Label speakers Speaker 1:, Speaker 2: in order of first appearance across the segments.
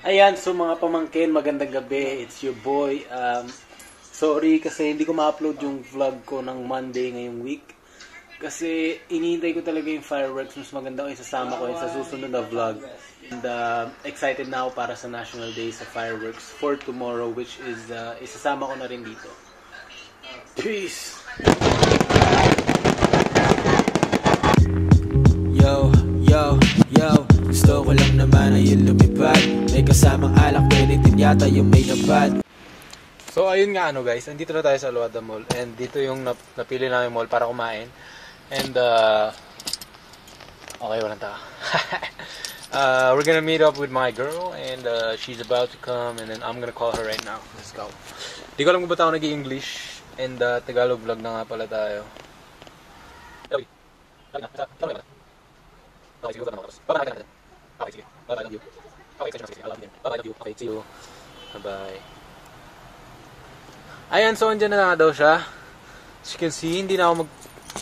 Speaker 1: Ayan, so mga pamangkin, magandang gabi. It's your boy. Sorry kasi hindi ko ma-upload yung vlog ko ng Monday ngayong week. Kasi inihintay ko talaga yung fireworks. Mas maganda ko isasama ko sa susunod na vlog. And excited na ako para sa National Day sa fireworks for tomorrow, which is isasama ko na rin dito. Peace!
Speaker 2: Yo, yo, yo. Gusto ko lang naman ay yung lumipad. May kasamang alak, pwede din yata yung may labad.
Speaker 1: So ayun nga guys, andito na tayo sa Luada Mall. And dito yung napili namin mall para kumain. And okay, walang tao. We're gonna meet up with my girl. And she's about to come. And then I'm gonna call her right now. Let's go. Di ko alam kung ba't ako nag-i-English. And Tagalog vlog na nga pala tayo. Okay, sige. Okay, sige. Bye-bye, love you. Okay, sige. I love you. Bye-bye, love you. Okay, see you. Bye-bye. Ayan, so andyan na nga daw siya. As you can see, hindi na ako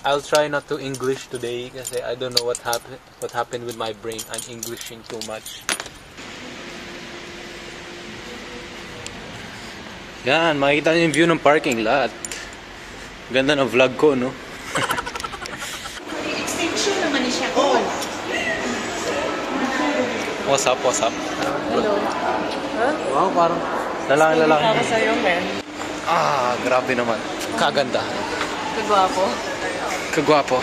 Speaker 1: I'll try not to English today kasi I don't know what happened with my brain. I'm Englishing too much. Yan, makikita niyo yung view ng parking lot. Ganda ng vlog ko, no?
Speaker 3: Extension naman siya. Oh!
Speaker 1: What's up, what's up?
Speaker 3: Hello. Huh?
Speaker 1: Wow, parang lalaki.
Speaker 3: Para sa'yo, men.
Speaker 1: Ah, grabe naman. Kaganda.
Speaker 3: Kagwapo.
Speaker 1: Kagwapo.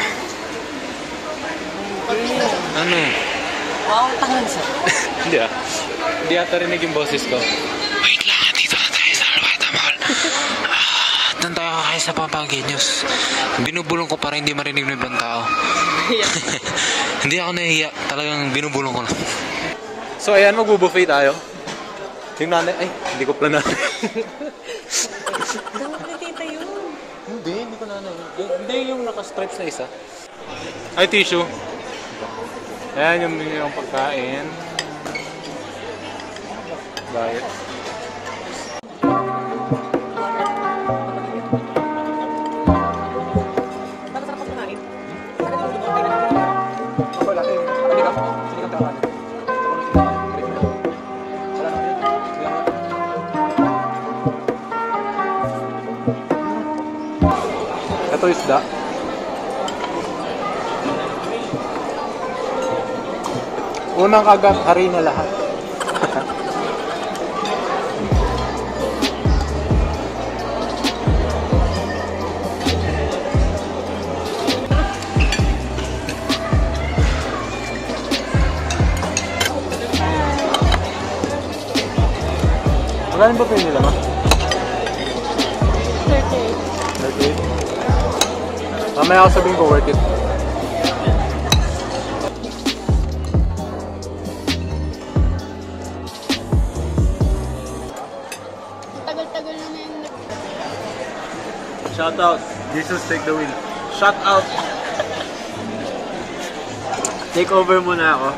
Speaker 1: Ano?
Speaker 3: Wow, tangan siya.
Speaker 1: Hindi ah. Hindi ata rinig yung boses ko.
Speaker 2: Wait lang, dito na tayo sa Luada Mall. Doon tayo kakain sa Pampanginos. Binubulong ko para hindi marinig ng ibang tao. Hindi ako nahihiya. Talagang binubulong ko na.
Speaker 1: So ayan, magbubuffet tayo. Yung nanay, ay, hindi ko planan.
Speaker 3: Dapat na tita yun.
Speaker 1: Hindi ko nanay. Hindi yung naka-stripes na isa. Ay, tissue. Ayan yung pagkain. Diet. Ito isda. Unang kagat, hari na lahat. Magkano ba pili nila, ma? 38. 38? Mamaya ako sabihin ko worth it.
Speaker 3: Tagal-tagal na yung
Speaker 1: Shout out. Jesus, take the wheel. Shout out. Take over muna ako.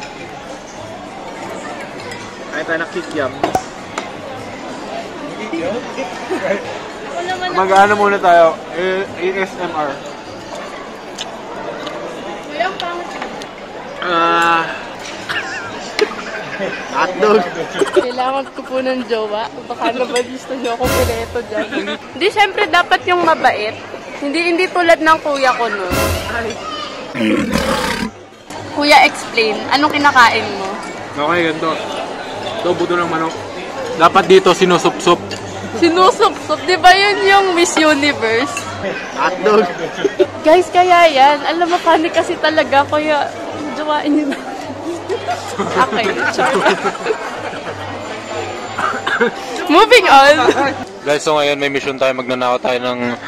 Speaker 1: Kaya tayo na kikiam. Mag-ano muna tayo? ASMR. Hotdog.
Speaker 4: Kailangan ko po ng jowa. Baka naman gusto nyo ako pineto dyan. Hindi, syempre dapat yung mabait. Hindi tulad ng kuya ko, no? Kuya, explain. Anong kinakain mo?
Speaker 1: Okay, ganito. Ito, buto ng manok. Dapat dito, sinusup-sup.
Speaker 4: Sinusup-sup. Di ba yun yung Miss Universe?
Speaker 1: Hotdog.
Speaker 4: Guys, kaya yan. Alam mo, panik kasi talaga. Kaya, jowain nyo na. Okay, sure. Moving on.
Speaker 1: Guys, so ngayon may mission tayo. Magnanakaw tayo ng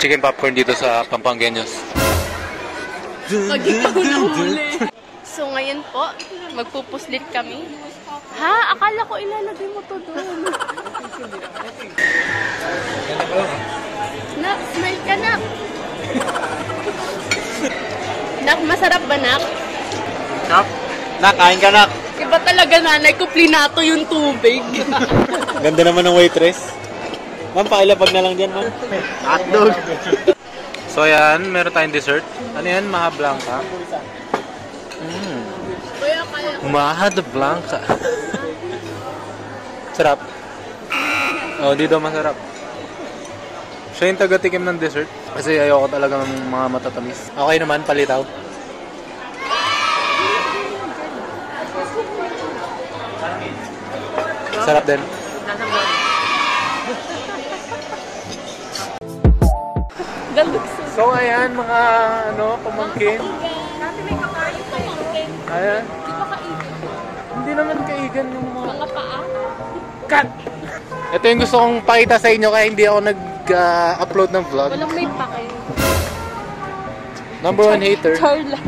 Speaker 1: chicken popcorn dito sa Pampangueños.
Speaker 4: Pag ikaw nahuli. So ngayon po, magpupuslit kami. Ha? Akala ko ilalagay mo to doon. Nak, smile ka, Nak. Nak, masarap ba, Nak?
Speaker 1: Nak? Nak, kain ka, Nak.
Speaker 4: Iba talaga, nanay ko, plinato yung tubig.
Speaker 1: Ganda naman ng waitress. Ma'am, pakilapag na lang dyan, ma'am. Hotdog. So, ayan, meron tayong dessert. Ano yan? Maha Blanca. Maha de Blanca.
Speaker 2: masarap. Oh, dito masarap. Siya yung taga-tikim ng dessert. Kasi ayoko talaga ng mga matatamis. Okay naman, palitaw. Sarap din. So ayan mga pamangkin.
Speaker 4: Dati may kakain pa yun.
Speaker 2: Ayan.
Speaker 4: Di ba kaigan?
Speaker 2: Hindi naman kaigan yung
Speaker 4: Mga paa?
Speaker 2: cut! Ito yung gusto kong pakita sa inyo kaya hindi ako nag-upload ng vlog.
Speaker 4: Walang may pake.
Speaker 2: Number 1 hater.
Speaker 4: Charla.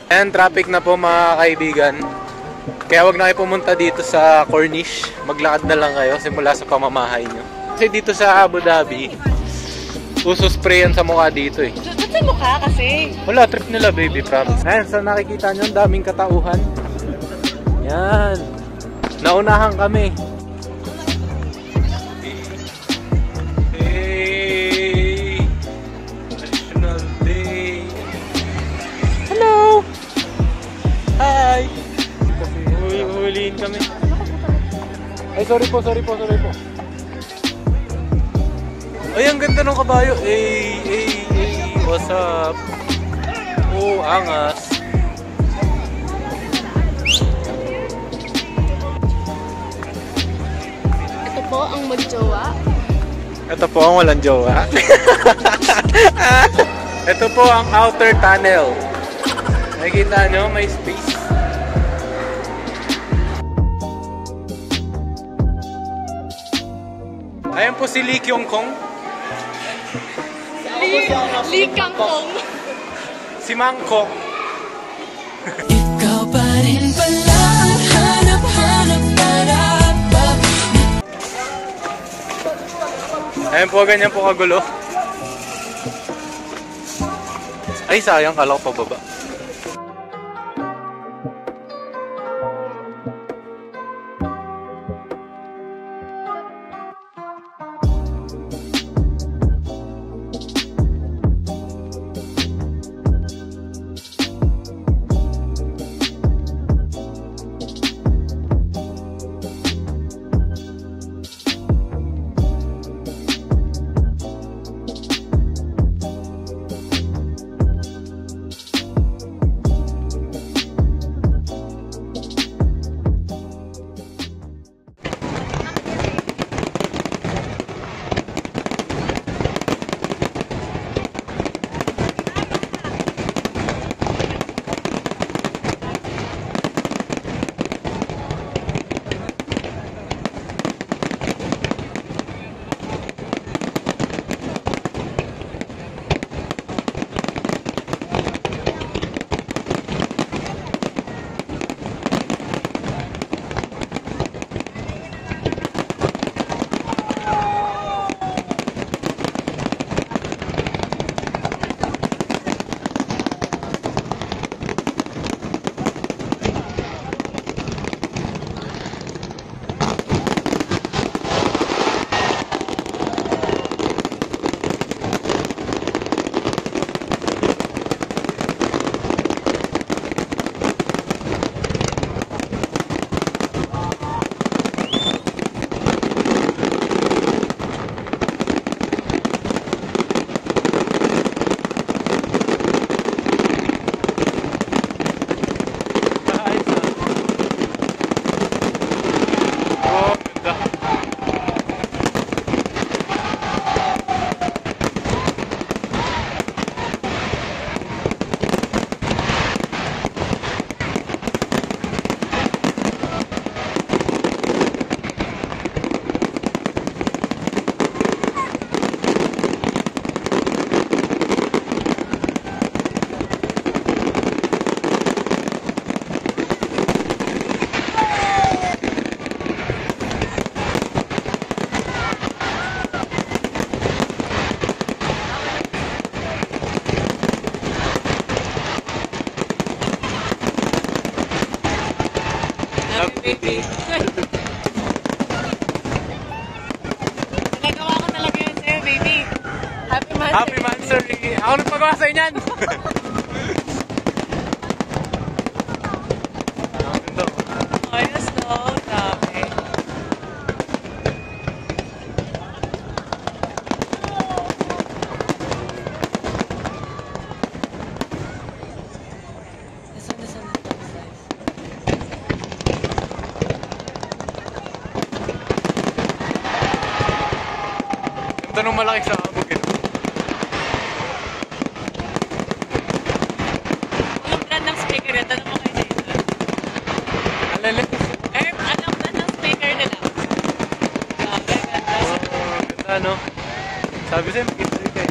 Speaker 2: Ayan, traffic na po mga kaibigan. Kaya wag na kayo pumunta dito sa Corniche. Maglakad na lang kayo simula sa pamamahay nyo. Kasi dito sa Abu Dhabi, uso spray yan sa mukha dito eh.
Speaker 4: Ba't sa mukha kasi?
Speaker 2: Wala, trip nila baby, promise. Ayan, sa nakikita nyo, ang daming katauhan. Yan. Naunahan kami. Hey! National Day! Hello! Hi! Kasi huliin kami. Ay, sorry po. Ay, ang ganda ng kabayo. Hey, what's up? Oh, angas.
Speaker 4: Ito po ang magjowa.
Speaker 2: Ito po ang walang jowa. Ito po ang outer tunnel. Nakikita nyo, may space. Ayan po si Lee Kyung Kong.
Speaker 4: Lee Kangkong.
Speaker 2: Si Mangkok.
Speaker 5: Ikaw pa rin pala ang hanap-hanap pa.
Speaker 2: Ayan po, ganyan po kagulo. Ay, sayang, kala ko pababa.
Speaker 4: Baby. Nagawa ko talaga yun sa'yo, baby. Happy Monday.
Speaker 2: Happy Monday! Ako nagpagawa sa inyan!
Speaker 4: Ayos, no? Dami.
Speaker 2: Tanong malaki sa abog eh.
Speaker 3: Anong brand ng speaker nila? Tanong mo kay Jason.
Speaker 2: Alala.
Speaker 3: Anong brand ng speaker nila? Okay, ganda.
Speaker 2: Ganda, no? Sabi sa'yo, makita ka eh.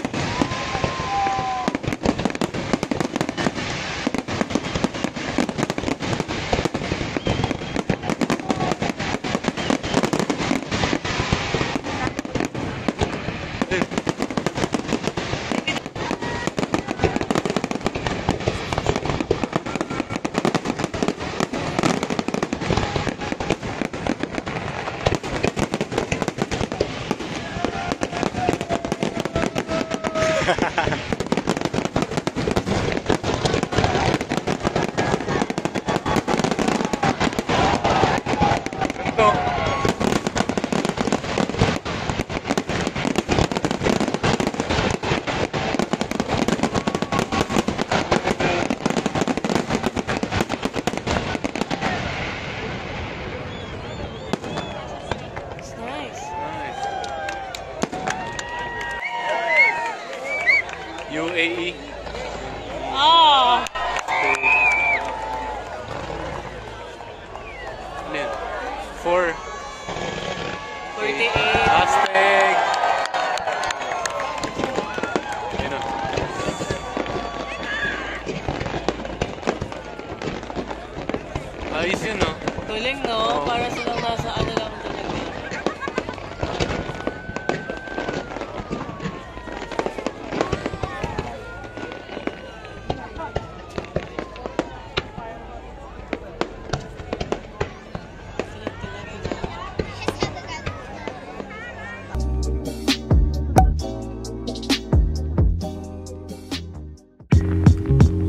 Speaker 2: Ganito.
Speaker 3: It's nice.
Speaker 2: Nice. UAE.
Speaker 3: Oh!
Speaker 2: Ano yun? 4.
Speaker 3: 48.
Speaker 2: Hashtag. Ayun o. Ayos yun, no?
Speaker 3: Tuling, no? Para silang nasa ano lang talaga.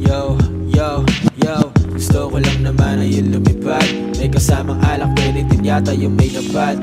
Speaker 6: Yo, yo, yo, gusto ko lang naman ay yung lumipad. May kasamang alak, pwede din yata yung may napad.